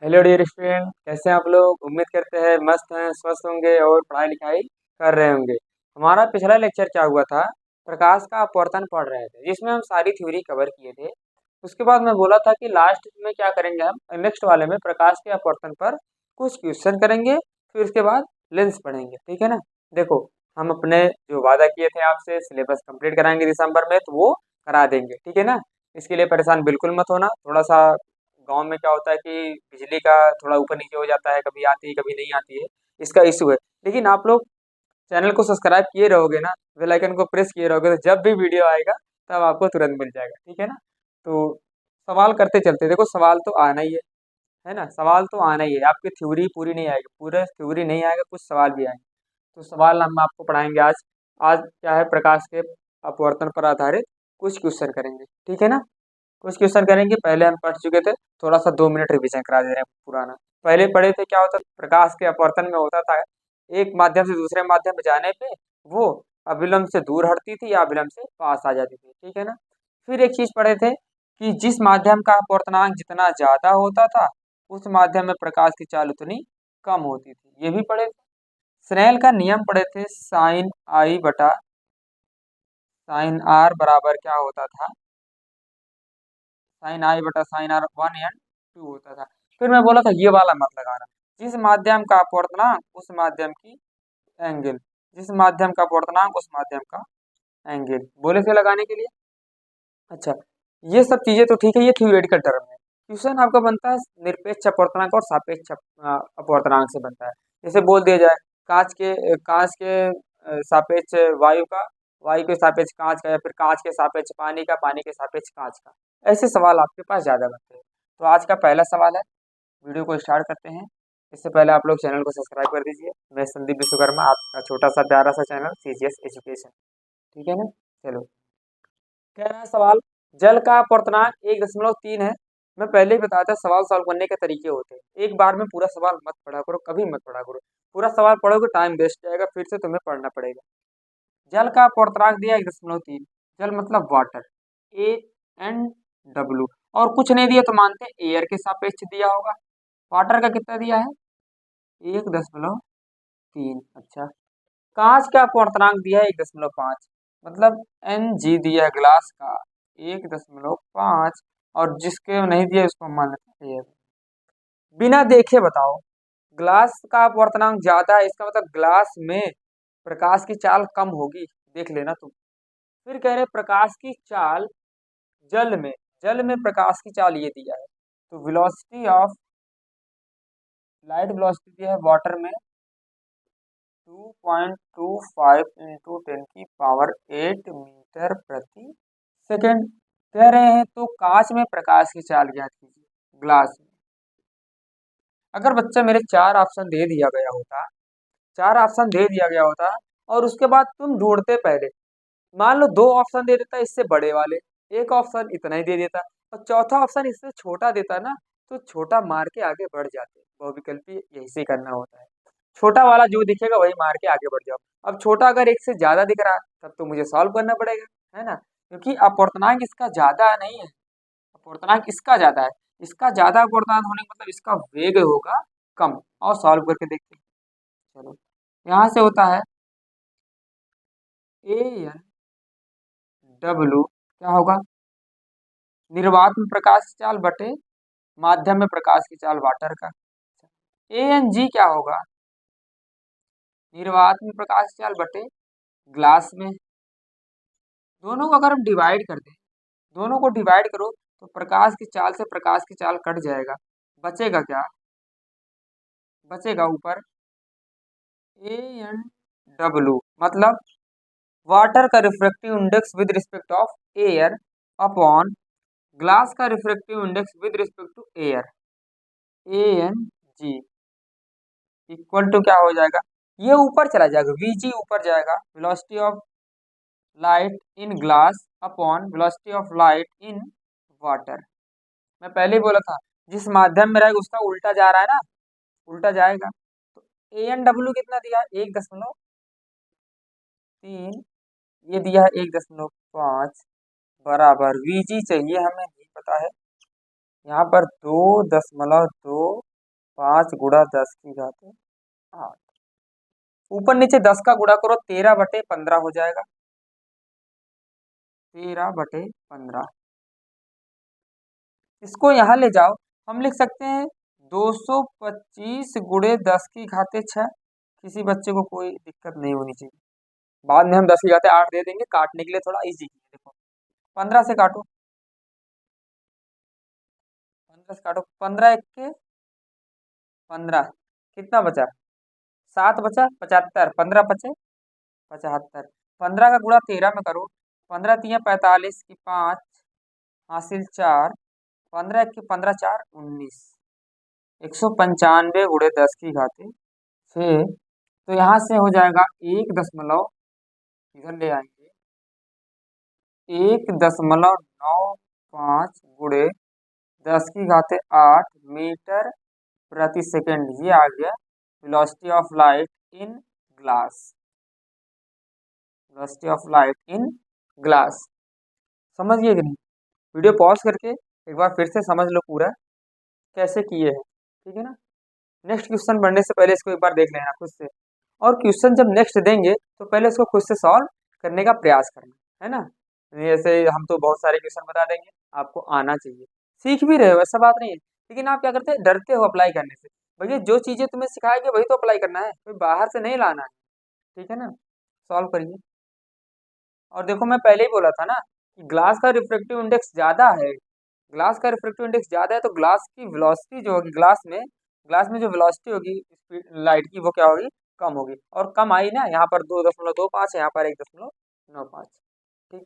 Hello dear student, कैसे हैं आप लोग। उम्मीद करते हैं मस्त हैं, स्वस्थ होंगे और पढ़ाई लिखाई कर रहे होंगे। हमारा पिछला लेक्चर क्या हुआ था, प्रकाश का अपवर्तन पढ़ रहे थे जिसमें हम सारी थ्योरी कवर किए थे। उसके बाद मैं बोला था कि लास्ट में क्या करेंगे, हम नेक्स्ट वाले में प्रकाश के अपवर्तन पर कुछ क्वेश्चन करेंगे, फिर उसके बाद लेंस पढ़ेंगे। ठीक है ना। देखो, हम अपने जो वादा किए थे आपसे सिलेबस कंप्लीट कराएंगे दिसंबर में, तो वो करा देंगे। ठीक है ना। इसके लिए परेशान बिल्कुल मत होना। थोड़ा सा गांव में क्या होता है कि बिजली का थोड़ा ऊपर नीचे हो जाता है, कभी आती है कभी नहीं आती है, इसका इशू है। लेकिन आप लोग चैनल को सब्सक्राइब किए रहोगे ना, बेल आइकन को प्रेस किए रहोगे, तो जब भी वीडियो आएगा तब आपको तुरंत मिल जाएगा। ठीक है ना। तो सवाल करते चलते, देखो सवाल तो आना ही है ना। सवाल तो आना ही है, आपकी थ्योरी पूरी नहीं आएगी, पूरे थ्योरी नहीं आएगा, कुछ सवाल भी आएंगे। तो सवाल हम आपको पढ़ाएंगे आज। आज क्या है, प्रकाश के अपवर्तन पर आधारित कुछ क्वेश्चन करेंगे। ठीक है ना। कुछ क्वेश्चन करेंगे, पहले हम पढ़ चुके थे। थोड़ा सा 2 मिनट रिवीजन करा दे रहे हैं पुराना। पहले पढ़े थे, क्या होता था प्रकाश के अपवर्तन में, होता था एक माध्यम से दूसरे माध्यम में जाने पे वो अभिलंब से दूर हटती थी या अभिलंब से पास आ जाती थी। ठीक है ना। फिर एक चीज पढ़े थे कि जिस माध्यम का अपवर्तनांक जितना ज्यादा होता था, उस माध्यम में प्रकाश की चाल उतनी कम होती थी, ये भी पढ़े थे। स्नेल का नियम पढ़े थे, साइन आई बटा साइन आर बराबर क्या होता था, साइन आई बटा साइन आर 1 n 2 होता था। फिर मैं बोला था ये वाला मत लगाना, जिस माध्यम का अपवर्तनांक उस माध्यम की एंगल, जिस माध्यम का अपवर्तनांक उस माध्यम का एंगल, बोले थे लगाने के लिए। अच्छा, ये सब चीजें तो ठीक है, ये थ्योरेटिकल टर्म है। क्वेश्चन आपका बनता है निरपेक्ष अपवर्तनांक और सापेक्ष अपवर्तनांक से बनता है। जैसे बोल दिया जाए कांच के सापेक्ष वायु का, वायु के सापेक्ष कांच का, या फिर कांच के सापेक्ष पानी का, पानी के सापेक्ष कांच का। ऐसे सवाल आपके पास ज्यादा बनते हैं। तो आज का पहला सवाल है, वीडियो को स्टार्ट करते हैं। इससे पहले आप लोग चैनल को सब्सक्राइब कर दीजिए। मैं संदीप विश्वकर्मा, आपका छोटा सा प्यारा सा चैनल सीजीएस एजुकेशन। ठीक है ना। चलो, कह रहा है सवाल, जल का अपवर्तनांक 1.3 है। मैं पहले ही बताया था सवाल सॉल्व करने के तरीके होते हैं। एक बार में पूरा सवाल मत पढ़ा करो, कभी मत पढ़ा करो। पूरा सवाल पढ़ोगे टाइम वेस्ट जाएगा, फिर से तुम्हें पढ़ना पड़ेगा। जल का अपवर्तनांक दिया 1.3, जल मतलब वाटर, ANW, और कुछ नहीं दिया तो मानते हैं एयर के सापेक्ष दिया होगा। वाटर का कितना दिया है, 1.3। अच्छा, कांच का अपवर्तनांक दिया है 1.5, मतलब Ng दिया है ग्लास का 1.5, और जिसके नहीं दिया उसको हम मान लेते हैं एयर। बिना देखे बताओ, ग्लास का अपवर्तनांक ज्यादा है, इसका मतलब ग्लास में प्रकाश की चाल कम होगी, देख लेना तुम। फिर कह रहे प्रकाश की चाल जल में, जल में प्रकाश की चाल ये दिया है। तो वेलोसिटी ऑफ लाइट, वेलोसिटी दिया है वाटर में 2.25 × 10⁸ मीटर प्रति सेकेंड। कह रहे हैं तो कांच में प्रकाश की चाल ज्ञात कीजिए ग्लास में। अगर बच्चा मेरे चार ऑप्शन दे दिया गया होता, चार ऑप्शन दे दिया गया होता, और उसके बाद तुम ढूंढते पहले, मान लो दो ऑप्शन दे देता इससे बड़े वाले, एक ऑप्शन इतना ही दे देता, और चौथा ऑप्शन इससे छोटा देता ना, तो छोटा मार के आगे बढ़ जाते। बहुविकल्पी यही से करना होता है, छोटा वाला जो दिखेगा वही मार के आगे बढ़ जाओ। अब छोटा अगर एक से ज्यादा दिख रहा है तब तो मुझे सॉल्व करना पड़ेगा, है ना, क्योंकि अपवर्तनांक इसका ज्यादा नहीं है, अपवर्तनांक इसका ज्यादा है। इसका ज्यादा अपवर्तनांक होने का मतलब इसका वेग होगा कम। और सॉल्व करके देखते हैं। चलो, यहाँ से होता है ANW क्या होगा, निर्वात में प्रकाश की चाल बटे माध्यम में प्रकाश की चाल वाटर का। ANG क्या होगा, निर्वात में प्रकाश की चाल बटे ग्लास में। दोनों को अगर हम डिवाइड कर दें, दोनों को डिवाइड करो तो प्रकाश की चाल से प्रकाश की चाल कट जाएगा, बचेगा क्या, बचेगा ऊपर ANW, मतलब वाटर का refractive index with respect of air upon glass का refractive index with respect to air, ANG equal to क्या हो जाएगा, ये ऊपर चला जाएगा, VG ऊपर जाएगा, velocity of light in glass upon velocity of light in water. मैं पहले ही बोला था जिस माध्यम में रहेगा उसका उल्टा जा रहा है ना, उल्टा जाएगा। तो ANW कितना दिया है, 1.3, ये दिया है 1.5, बराबर VG चाहिए हमें, नहीं पता है, यहाँ पर 2.2 5 × 10⁸ ऊपर नीचे 10 का गुणा करो, 13/15 हो जाएगा। 13/15 इसको यहाँ ले जाओ, हम लिख सकते हैं 225 × 10⁶। किसी बच्चे को कोई दिक्कत नहीं होनी चाहिए। बाद में हम 10⁸ 8 दे देंगे, काटने के लिए थोड़ा इजी। देखो 15 से काटो, 15 से काटो, 15 × 1 = 15, कितना बचा? 7 बचा, 75, 15 × 5 = 75। 15 का गुणा 13 में करो, 15×3 = 45 की 5 हासिल 4, 15×1 = 15, 4 = 19। 195 × 10⁶। तो यहाँ से हो जाएगा 1 इधर ले आएंगे, 1.95 × 10⁸ मीटर प्रति सेकंड। ये आ गया velocity of light in glass. Velocity of light in glass समझ गए कि नहीं? वीडियो पॉज करके एक बार फिर से समझ लो पूरा कैसे किए हैं, ठीक है ना। नेक्स्ट क्वेश्चन पढ़ने से पहले इसको एक बार देख लेना खुद से, और क्वेश्चन जब नेक्स्ट देंगे तो पहले इसको खुद से सॉल्व करने का प्रयास करना, है ना। ऐसे हम तो बहुत सारे क्वेश्चन बता देंगे, आपको आना चाहिए। सीख भी रहे हो, ऐसा बात नहीं है, लेकिन आप क्या करते हैं, डरते हो अप्लाई करने से। भैया जो चीज़ें तुम्हें सिखाएंगे वही तो अप्लाई करना है, कोई बाहर से नहीं लाना है, ठीक है ना। सॉल्व करिए। और देखो मैं पहले ही बोला था ना कि ग्लास का रिफ्रैक्टिव इंडेक्स ज़्यादा है। ग्लास का रिफ्रैक्टिव इंडेक्स ज़्यादा है तो ग्लास की वेलोसिटी जो होगी, ग्लास में जो वेलोसिटी होगी स्पीड लाइट की, वो क्या होगी? कम होगी। और कम आई ना, यहाँ पर 2.25 है, यहाँ पर 1.95। ठीक है,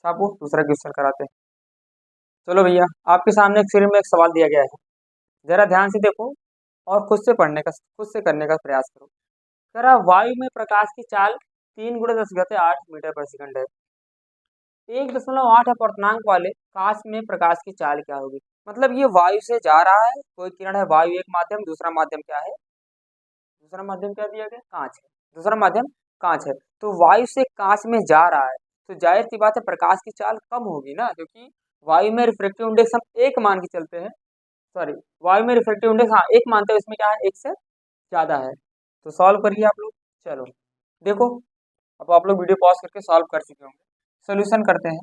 आपको दूसरा क्वेश्चन कराते हैं। चलो भैया, आपके सामने एक स्क्रीन में एक सवाल दिया गया है, जरा ध्यान से देखो और खुद से करने का प्रयास करो। जरा वायु में प्रकाश की चाल 3 × 10⁸ मीटर/सेकंड है। 1.8 अपर्तनांक वाले कांच में प्रकाश की चाल क्या होगी? मतलब ये वायु से जा रहा है, कोई किरण है, वायु एक माध्यम, दूसरा माध्यम क्या है? दूसरा माध्यम क्या दिया गया? कांच है। दूसरा माध्यम कांच है, तो वायु से कांच में जा रहा है, तो जाहिर सी बात है प्रकाश की चाल कम होगी ना, क्योंकि वायु में रिफ्रैक्टिव इंडेक्स हम एक मान के चलते हैं। सॉरी, वायु में रिफ्रैक्टिव इंडेक्स हाँ एक मानते हैं, इसमें क्या है, एक से ज्यादा है। तो सॉल्व करिए आप लोग। चलो देखो, अब आप लोग वीडियो पॉज करके सॉल्व कर चुके होंगे, सोल्यूशन करते हैं।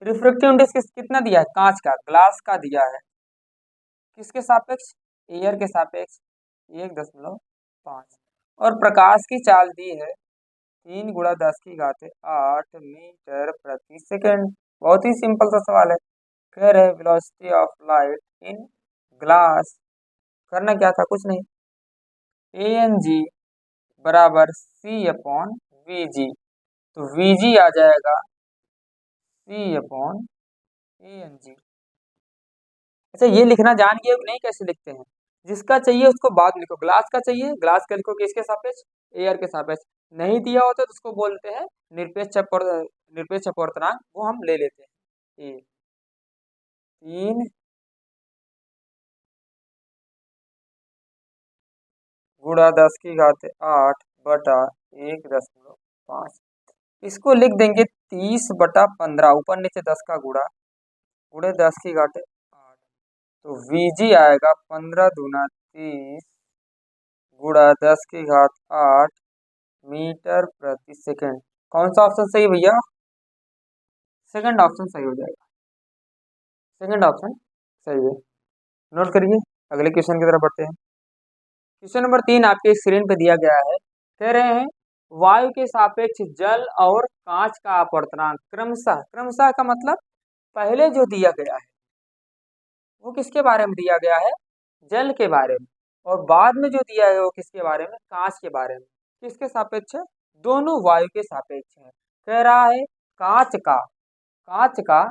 रिफ्रैक्टिव इंडेक्स कितना दिया है? कांच का, ग्लास का दिया है, किसके सापेक्ष? एयर के सापेक्ष 1.5। और प्रकाश की चाल दी है 3 × 10⁸ मीटर/सेकंड। बहुत ही सिंपल सा सवाल है, कह रहे velocity of light in glass. करना क्या था, कुछ नहीं, ANG = C/VG। तो VG आ जाएगा C/ANG। अच्छा ये लिखना जान गए कि नहीं, कैसे लिखते हैं? जिसका चाहिए उसको बाद में लिखो। ग्लास का चाहिए, ग्लास का लिखो किसके सापेक्ष? एयर के सापेक्ष। नहीं दिया होता तो उसको बोलते हैं निरपेक्ष अपवर्तनांक, वो हम ले लेते हैं। 3 × 10⁸ इसको लिख देंगे 30/15, ऊपर नीचे 10 का गुणा, गुणे 10⁸ 8। तो VG आएगा 15×30 × 10⁸ 8 मीटर/सेकंड। कौन सा ऑप्शन सही है भैया? सेकंड ऑप्शन सही हो जाएगा, सेकंड ऑप्शन सही है। नोट करिए, अगले क्वेश्चन की तरफ बढ़ते हैं। क्वेश्चन नंबर 3 आपके स्क्रीन पे दिया गया है, कह रहे हैं वायु के सापेक्ष जल और कांच का अपवर्तनांक क्रमशः, क्रमशः का मतलब पहले जो दिया गया है वो किसके बारे में दिया गया है? जल के बारे में। और बाद में जो दिया है वो किसके बारे में? कांच के बारे में। किसके सापेक्ष है? दोनों वायु के सापेक्ष है। कह रहा है कांच का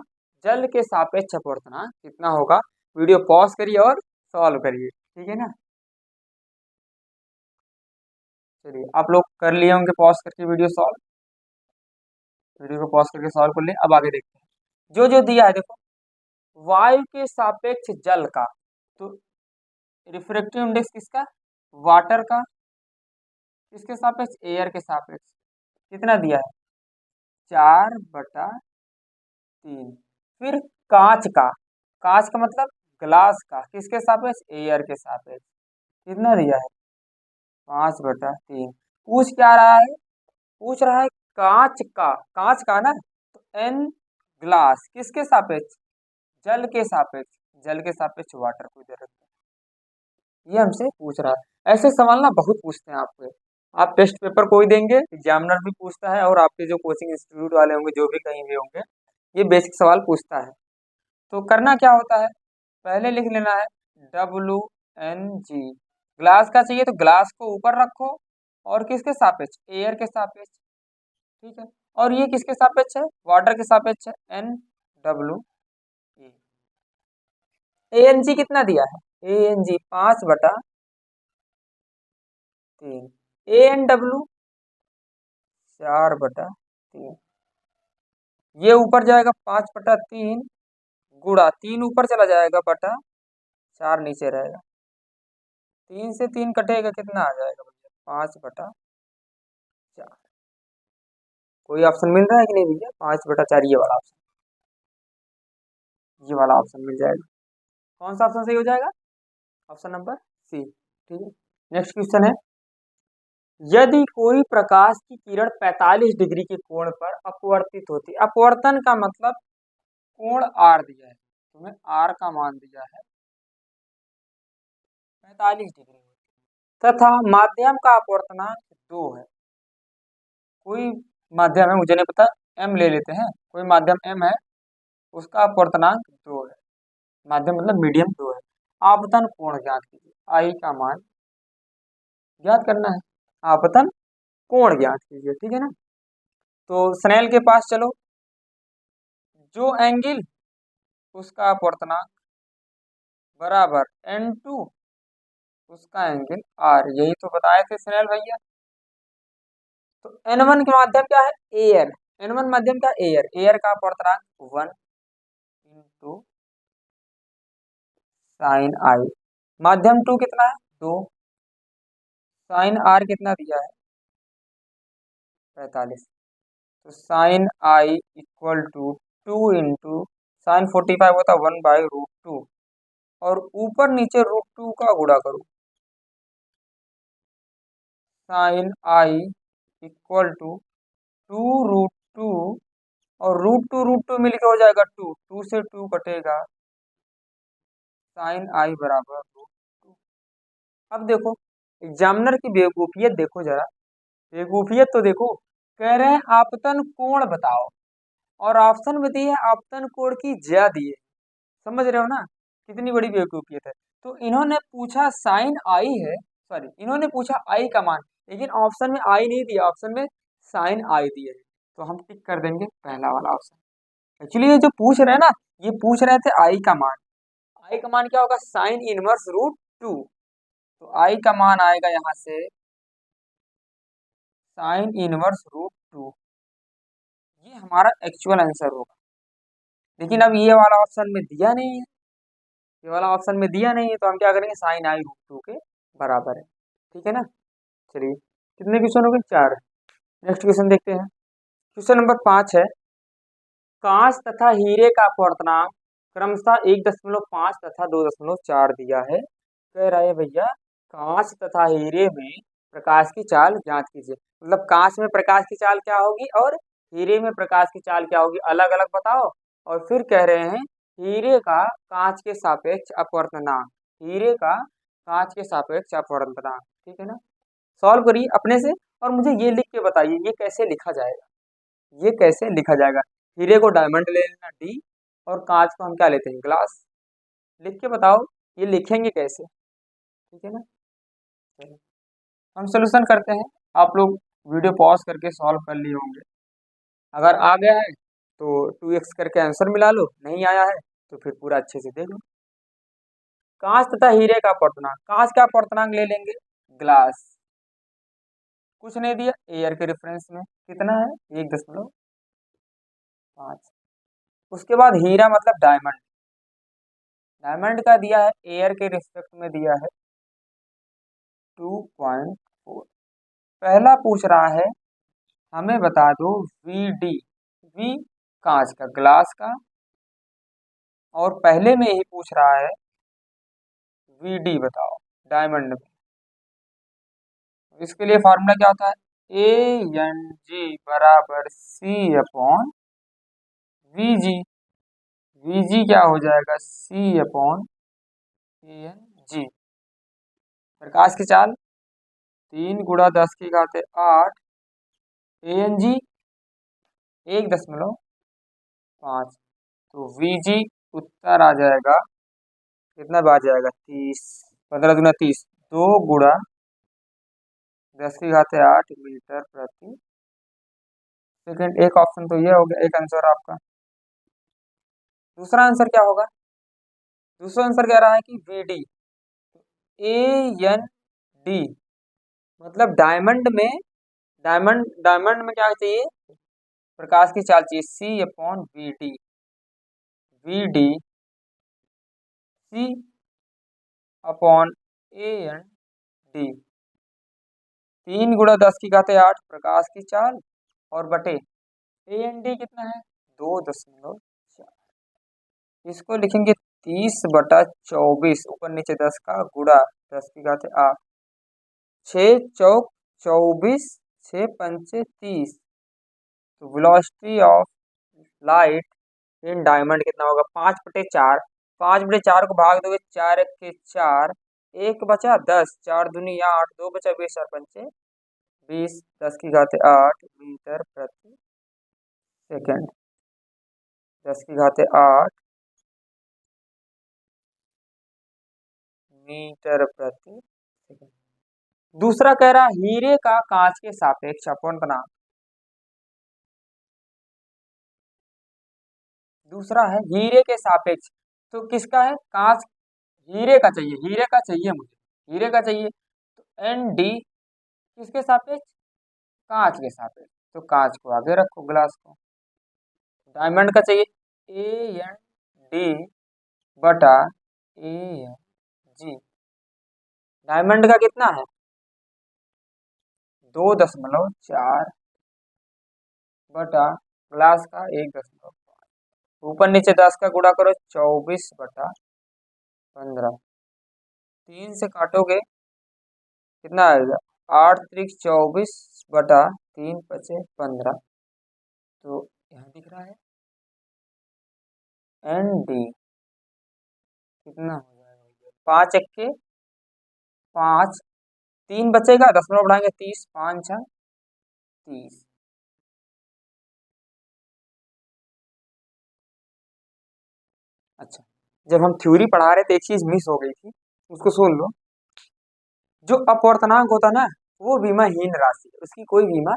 जल के सापेक्ष अपवर्तनांक कितना होगा? वीडियो पॉज करिए और सॉल्व करिए, ठीक है ना। चलिए आप लोग कर लिए होंगे पॉज करके वीडियो सॉल्व, वीडियो को पॉज करके सॉल्व कर लिए। अब आगे देखते हैं, जो जो दिया है देखो, वायु के सापेक्ष जल का, तो रिफ्रैक्टिव इंडेक्स किसका? वाटर का। किसके सापेक्ष? एयर के सापेक्ष। कितना दिया है? 4/3। फिर कांच का, कांच का मतलब ग्लास का, किसके सापेक्ष, एयर के सापेक्ष। कितना दिया है, 5/3। पूछ क्या रहा है, पूछ रहा है कांच का, कांच का ना, तो एन ग्लास किसके सापेक्ष, जल के सापेक्ष, जल के सापेक्ष वाटर को दे रखा है, ये हमसे पूछ रहा है। ऐसे सवाल ना बहुत पूछते हैं आपके, आप टेस्ट पेपर कोई देंगे, एग्जामिनर भी पूछता है, और आपके जो कोचिंग इंस्टीट्यूट वाले होंगे, जो भी कहीं भी होंगे, ये बेसिक सवाल पूछता है। तो करना क्या होता है, पहले लिख लेना है WNG। ग्लास का चाहिए तो ग्लास को ऊपर रखो, और किसके सापेक्ष, एयर के सापेक्ष, ठीक है। और ये किसके सापेक्ष है, वाटर के सापेक्ष है, NWE। ANG कितना दिया है, ANG 5/3। ANW 4/3। ये ऊपर जाएगा 5/3, गुणा 3 ऊपर चला जाएगा, बटा 4 नीचे रहेगा। 3 से 3 कटेगा, कितना आ जाएगा भैया, 5/4। कोई ऑप्शन मिल रहा है कि नहीं भैया, 5/4, ये वाला ऑप्शन, ये वाला ऑप्शन मिल जाएगा। कौन सा ऑप्शन सही हो जाएगा, ऑप्शन नंबर सी, ठीक है। नेक्स्ट क्वेश्चन है, यदि कोई प्रकाश की किरण 45 डिग्री के कोण पर अपवर्तित होती, अपवर्तन का मतलब कोण आर दिया है, तुम्हें आर का मान दिया है 45 डिग्री, तथा माध्यम का अपवर्तनांक 2 है। कोई माध्यम है, मुझे नहीं पता, एम ले लेते हैं, कोई माध्यम एम है, उसका अपवर्तनांक 2 है, माध्यम मतलब मीडियम 2 है। आपतन कोण ज्ञात कीजिए, आई का मान ज्ञात करना है, आपतन कोण ज्ञात कीजिए, ठीक है ना। तो स्नेल के पास चलो, जो एंगल उसका अपवर्तनांक बराबर N2 उसका एंगल R, यही तो बताए थे स्नेल भैया। तो N1 के माध्यम क्या है, एयर, N1 माध्यम क्या, एयर, एयर का अपवर्तनांक 1 इंटू साइन आई, माध्यम 2 कितना है, 2, साइन आर कितना दिया है, 45। तो sine I equal to 2 into sine 45 होता है 1/√2, और ऊपर नीचे √2 का गुणा करो, साइन आई इक्वल टू 2√2, और √2 मिलके हो जाएगा 2, 2 से 2 कटेगा, साइन आई बराबर √2। अब देखो एग्जामिनर की बेवकूफियत देखो जरा, बेवकूफियत तो देखो, कह रहे हैं आपतन कोण बताओ, और ऑप्शन में दी है आपतन कोण की ज्या दी है, समझ रहे हो ना, कितनी बड़ी बेवकूफियत है। तो इन्होंने पूछा साइन आई है, सॉरी इन्होंने पूछा आई का मान, लेकिन ऑप्शन में आई नहीं दिया, ऑप्शन में साइन आई दिया है, तो हम टिक कर देंगे पहला वाला ऑप्शन। एक्चुअली ये जो पूछ रहे हैं ना, ये पूछ रहे थे आई का मान, आई का मान क्या होगा, साइन इनवर्स √2, तो आई का मान आएगा यहाँ से साइन इनवर्स √2, ये हमारा एक्चुअल आंसर होगा। लेकिन अब ये वाला ऑप्शन में दिया नहीं है, ये वाला ऑप्शन में दिया नहीं है, तो हम क्या करेंगे, साइन आई √2 के बराबर है, ठीक है ना। चलिए कितने क्वेश्चन हो गए, 4। नेक्स्ट क्वेश्चन देखते हैं, क्वेश्चन नंबर 5 है, कांच तथा हीरे का अपवर्तनांक क्रमशः 1.5 तथा 2.4 दिया है। कह रहा है भैया कांच तथा हीरे में प्रकाश की चाल ज्ञात कीजिए, मतलब कांच में प्रकाश की चाल क्या होगी, और हीरे में प्रकाश की चाल क्या होगी, अलग अलग बताओ। और फिर कह रहे हैं हीरे का कांच के सापेक्ष अपवर्तनांक, हीरे का कांच के सापेक्ष अपवर्तनांक, ठीक है ना। सॉल्व करिए अपने से, और मुझे ये लिख के बताइए ये कैसे लिखा जाएगा, ये कैसे लिखा जाएगा। हीरे को डायमंड ले लेना D, और कांच को हम क्या लेते हैं, ग्लास। लिख के बताओ ये लिखेंगे कैसे, ठीक है ना। चलो हम सोल्यूशन करते हैं, आप लोग वीडियो पॉज करके सॉल्व कर लिए होंगे, अगर आ गया है तो 2x करके आंसर मिला लो, नहीं आया है तो फिर पूरा अच्छे से देख लो। कांच तथा हीरे का अपवर्तनांक, कांच का अपवर्तनांक ले लेंगे, ग्लास, कुछ नहीं दिया, एयर के रेफरेंस में कितना है, 1.5। उसके बाद हीरा मतलब डायमंड, डायमंड का दिया है एयर के रिस्पेक्ट में दिया है 2.4। पहला पूछ रहा है हमें बता दो VD, V कांच का, ग्लास का, और पहले में ही पूछ रहा है वीडी बताओ डायमंड में। इसके लिए फार्मूला क्या होता है, ए एन जी बराबर C upon V G. V G क्या हो जाएगा, सी अपॉन ए एन जी। प्रकाश की चाल 3 × 10⁻8 ए एन जी 1.5। तो वी जी उत्तर आ जाएगा, कितना बार जाएगा, 30। 15×2 = 30, 2 × 10⁸ मीटर प्रति सेकंड। एक ऑप्शन तो ये हो गया, एक आंसर आपका। दूसरा आंसर क्या होगा, दूसरा आंसर कह रहा है कि V D, A N D मतलब डायमंड में क्या चाहिए, प्रकाश की चाल चाहिए, C upon V D. V D C upon A N D. 3 × 10⁸ प्रकाश की चाल और बटे ए एन डी कितना है, 2.4। इसको लिखेंगे 30/24, ऊपर नीचे 10 का गुणा 10⁸। 6 × 4 = 24, 6×5 = 30। तो velocity of light in diamond कितना होगा, 5/4। 5/4 को भाग दोगे, 4×1 = 4, 1 बचा 10, 4×2 = 8, 2 बचा 20 और 5 = 20, 10⁸ मीटर प्रति सेकंड। 10⁸ मीटर प्रति सेकंड। दूसरा कह रहा हीरे का कांच के सापेक्ष अपवर्तनांक। दूसरा है हीरे के सापेक्ष, तो किसका है, कांच, हीरे का चाहिए, हीरे का चाहिए मुझे, हीरे का चाहिए। तो एन डी किसके सापेक्ष, कांच के सापेक्ष। तो कांच को आगे रखो, ग्लास को। डायमंड का चाहिए, ए एन डी बटा ए एन जी। डायमंड का कितना है, 2.4 बटा ग्लास का 1.5। ऊपर नीचे 10 का गुणा करो, 24/15। 3 से काटोगे कितना आएगा, 8×3 = 24 बटा 3 × 5 = 15। तो यहाँ दिख रहा है एन डी कितना हो जाएगा, 5×1 = 5, 3 बचेगा, दशमलव बढ़ाएंगे 30, 5×6 = 30। अच्छा, जब हम थ्योरी पढ़ा रहे थे एक चीज मिस हो गई थी, उसको सुन लो। जो अपवर्तनांक होता ना, वो विमाहीन राशि, उसकी कोई बीमा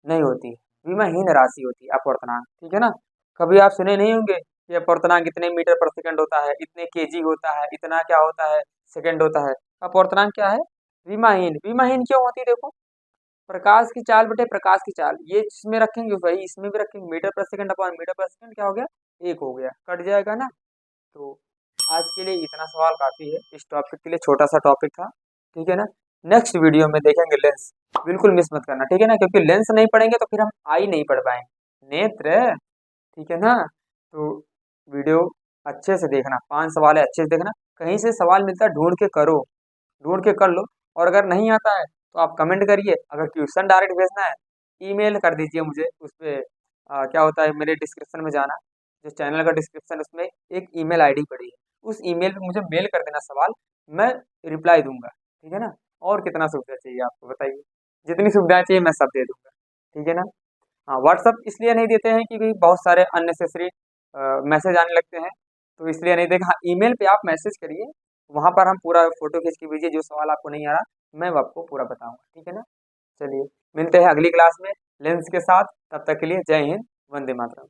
नहीं होती, विमाहीन राशि होती है अपवर्तनांक, ठीक है ना। कभी आप सुने नहीं होंगे कि अपवर्तनांक इतने मीटर पर सेकंड होता है, इतने केजी होता है, इतना क्या होता है, सेकंड होता है। अपवर्तनांक क्या है, विमाहीन। विमाहीन क्यों होती है, देखो, प्रकाश की चाल बटे प्रकाश की चाल, ये जिसमें रखेंगे वही इसमें भी रखेंगे, मीटर पर सेकंड अपॉन मीटर पर सेकंड क्या हो गया, एक हो गया, कट जाएगा ना। तो आज के लिए इतना सवाल काफी है, इस टॉपिक के लिए छोटा सा टॉपिक था, ठीक है ना। नेक्स्ट वीडियो में देखेंगे लेंस, बिल्कुल मिस मत करना, ठीक है ना, क्योंकि लेंस नहीं पढ़ेंगे तो फिर हम आई नहीं पढ़ पाएंगे, नेत्र, ठीक है ना। तो वीडियो अच्छे से देखना, 5 सवाल है, अच्छे से देखना, कहीं से सवाल मिलता है ढूंढ के करो, ढूंढ के कर लो। और अगर नहीं आता है तो आप कमेंट करिए, अगर ट्यूशन डायरेक्ट भेजना है ईमेल कर दीजिए मुझे, उस पर क्या होता है, मेरे डिस्क्रिप्शन में जाना, जो चैनल का डिस्क्रिप्शन, उसमें एक ईमेल आईडी पड़ी है, उस ईमेल पे मुझे मेल कर देना सवाल, मैं रिप्लाई दूंगा, ठीक है ना। और कितना सुविधा चाहिए आपको बताइए, जितनी सुविधाएं चाहिए मैं सब दे दूंगा, ठीक है ना। हाँ, व्हाट्सअप इसलिए नहीं देते हैं कि भाई बहुत सारे अननेसेसरी मैसेज आने लगते हैं, तो इसलिए नहीं देगा। हाँ, ईमेल पे आप मैसेज करिए, वहाँ पर हम पूरा फोटो खींच के भेजिए, जो सवाल आपको नहीं आ रहा मैं वो आपको पूरा बताऊंगा, ठीक है ना। चलिए, मिलते हैं अगली क्लास में लेंस के साथ, तब तक के लिए जय हिंद, वंदे मातरम।